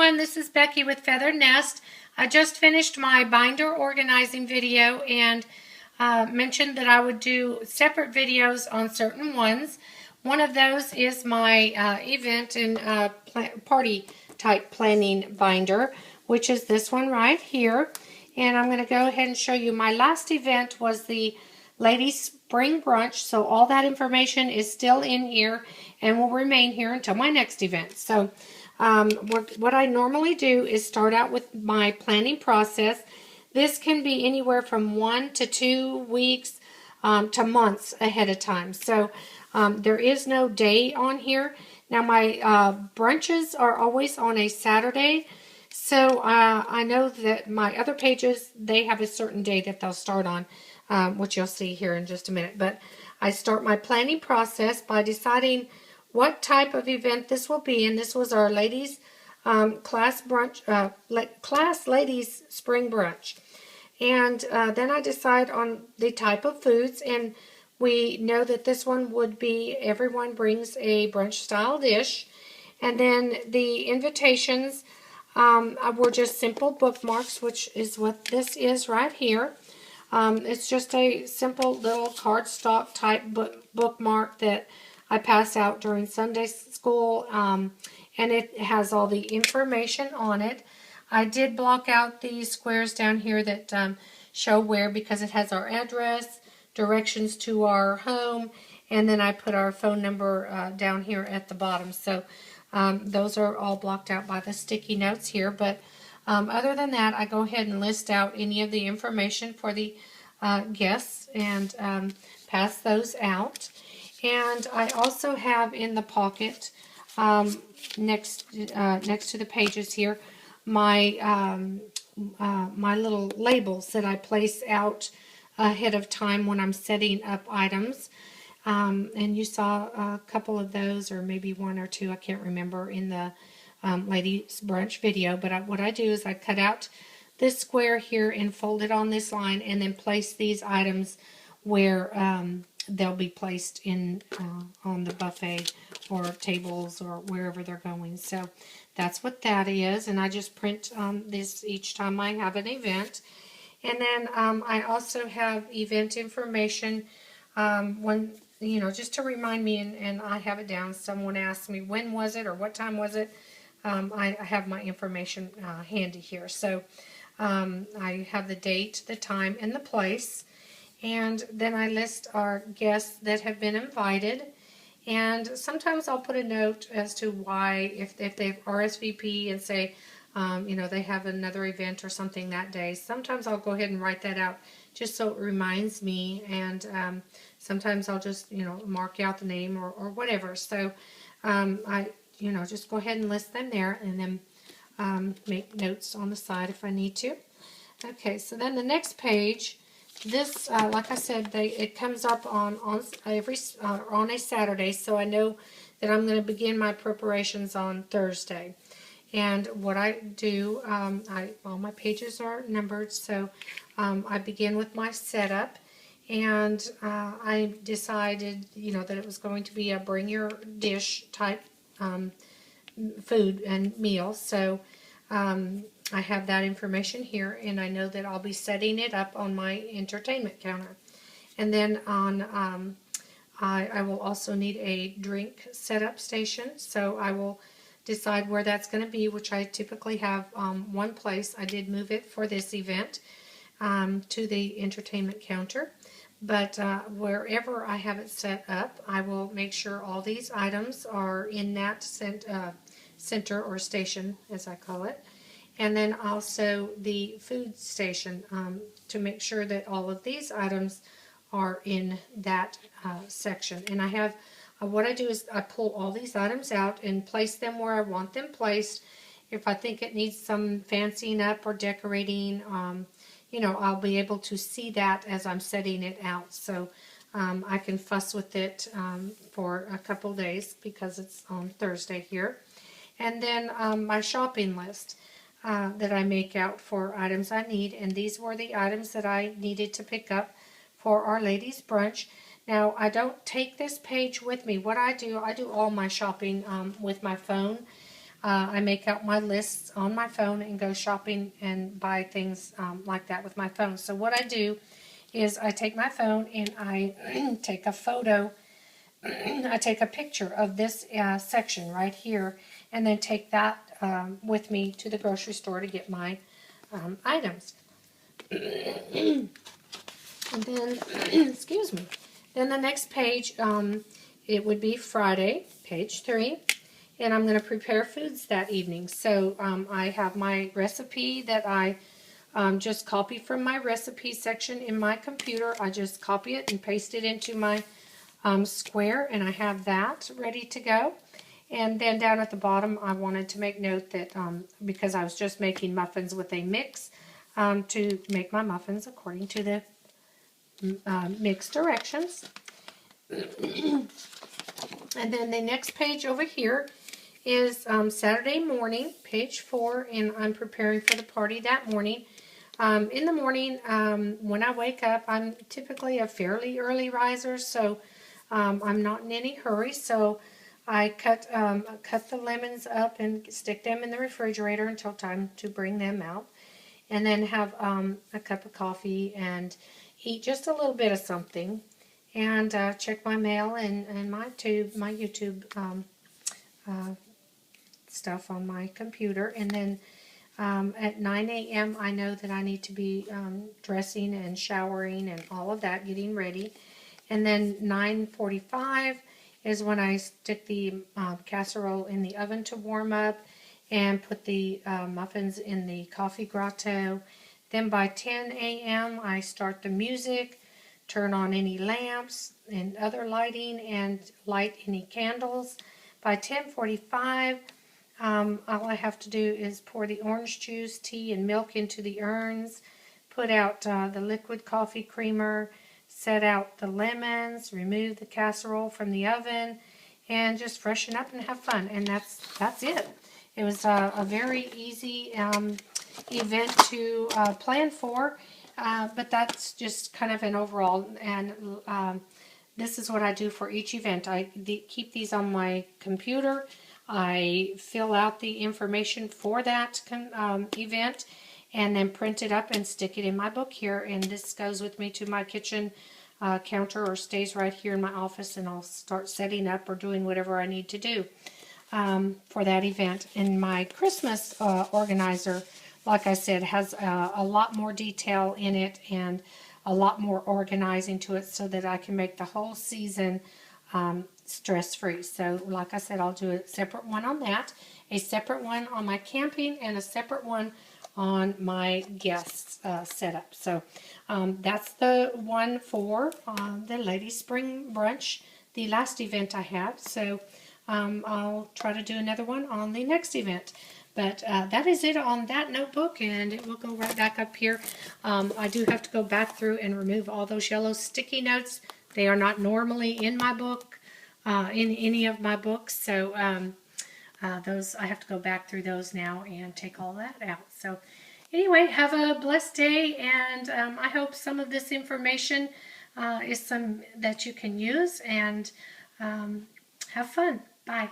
everyone, this is Becky with Feathered Nest. I just finished my binder organizing video and mentioned that I would do separate videos on certain ones. One of those is my event and party type planning binder, which is this one right here. And I'm going to go ahead and show you my last event was the Ladies Spring Brunch, so all that information is still in here and will remain here until my next event. So what I normally do is start out with my planning process. This can be anywhere from 1 to 2 weeks to months ahead of time. So there is no day on here. Now my brunches are always on a Saturday. So I know that my other pages, they have a certain day that they'll start on, which you'll see here in just a minute. But I start my planning process by deciding what type of event this will be. And this was our ladies class ladies spring brunch. And then I decide on the type of foods. And we know that this one would be everyone brings a brunch style dish. And then the invitations were just simple bookmarks, which is what this is right here. It's just a simple little cardstock type bookmark that I pass out during Sunday school, and it has all the information on it. I did block out these squares down here that show where, because it has our address, directions to our home, and then I put our phone number down here at the bottom. So those are all blocked out by the sticky notes here. But other than that, I go ahead and list out any of the information for the guests and pass those out. And I also have in the pocket next to the pages here my my little labels that I place out ahead of time when I'm setting up items. And you saw a couple of those, or maybe one or two, I can't remember, in the ladies brunch video. But what I do is I cut out this square here and fold it on this line, and then place these items where they'll be placed in on the buffet or tables or wherever they're going. So that's what that is, and I just print this each time I have an event. And then I also have event information when, just to remind me, and I have it down. Someone asked me when was it or what time was it. I have my information handy here. So I have the date, the time, and the place. And then I list our guests that have been invited. And sometimes I'll put a note as to why, if they've RSVP and say, they have another event or something that day. Sometimes I'll go ahead and write that out just so it reminds me. And sometimes I'll just, mark out the name or whatever. So I, just go ahead and list them there, and then make notes on the side if I need to. Okay, so then the next page. This, like I said, it comes up on a Saturday, so I know that I'm going to begin my preparations on Thursday. And what I do, all my pages are numbered, so I begin with my setup, and I decided, that it was going to be a bring your dish type food and meal. So I have that information here, and I know that I'll be setting it up on my entertainment counter. And then on, I will also need a drink setup station, so I will decide where that's going to be, which I typically have one place. I did move it for this event to the entertainment counter, but wherever I have it set up, I will make sure all these items are in that center or station, as I call it. And then also the food station to make sure that all of these items are in that section. And I have, what I do is I pull all these items out and place them where I want them placed. If I think it needs some fancying up or decorating, I'll be able to see that as I'm setting it out. So I can fuss with it for a couple days because it's on Thursday here. And then my shopping list. That I make out for items I need, and these were the items that I needed to pick up for our ladies brunch. Now I don't take this page with me. What I do all my shopping with my phone. I make out my lists on my phone and go shopping and buy things like that with my phone. So what I do is I take my phone and I take a photo. I take a picture of this section right here, and then take that with me to the grocery store to get my items. And then, excuse me, then the next page, it would be Friday, page 3, and I'm going to prepare foods that evening. So I have my recipe that I just copy from my recipe section in my computer. I just copy it and paste it into my square, and I have that ready to go. And then down at the bottom, I wanted to make note that because I was just making muffins with a mix, to make my muffins according to the mix directions. And then the next page over here is Saturday morning, page 4, and I'm preparing for the party that morning. In the morning, when I wake up, I'm typically a fairly early riser, so I'm not in any hurry. So I cut the lemons up and stick them in the refrigerator until time to bring them out. And then have a cup of coffee and eat just a little bit of something. And check my mail and my YouTube stuff on my computer. And then at 9 a.m. I know that I need to be dressing and showering and all of that, getting ready. And then 9:45 is when I stick the casserole in the oven to warm up and put the muffins in the coffee grotto. Then by 10 a.m. I start the music, turn on any lamps and other lighting, and light any candles. By 10:45, all I have to do is pour the orange juice, tea, and milk into the urns, put out the liquid coffee creamer, set out the lemons, remove the casserole from the oven, and just freshen up and have fun. And that's it. It was a very easy event to plan for, but that's just kind of an overall. And this is what I do for each event. I keep these on my computer. I fill out the information for that event, and then print it up and stick it in my book here. And this goes with me to my kitchen counter, or stays right here in my office, and I'll start setting up or doing whatever I need to do for that event. And my Christmas organizer, like I said, has a lot more detail in it and a lot more organizing to it, so that I can make the whole season stress-free. So like I said, I'll do a separate one on that, a separate one on my camping, and a separate one on my guests setup. So that's the one for the Ladies Spring Brunch, the last event I have. So I'll try to do another one on the next event. But that is it on that notebook, and it will go right back up here. I do have to go back through and remove all those yellow sticky notes. They are not normally in my book, in any of my books. So those, I have to go back through those now and take all that out. So anyway, have a blessed day, and I hope some of this information is some that you can use, and have fun. Bye.